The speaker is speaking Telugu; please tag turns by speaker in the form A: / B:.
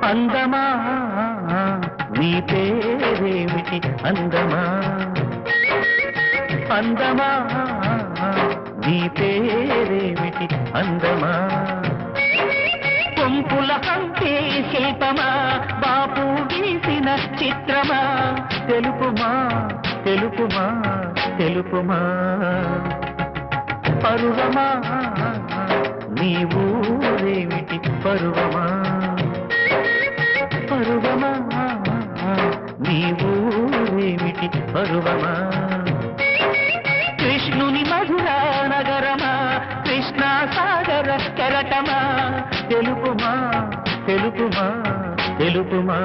A: అందమా నీ పేరేమిటి అందమా అందమా నీ పేరేమిటి అందమా కొంపుల హంపే శిల్పమా బాపు గీసిన చిత్రమా తెలుపుమా తెలుపుమా తెలుపుమా పరువమా నీ ఊరేమిటి పరువమా పరువమా నీ ఊరేమిటి పరువమా కృష్ణుని మధురా నగరమా కృష్ణా సాగర కెరటమా తెలుపుమా తెలుపుమా తెలుపుమా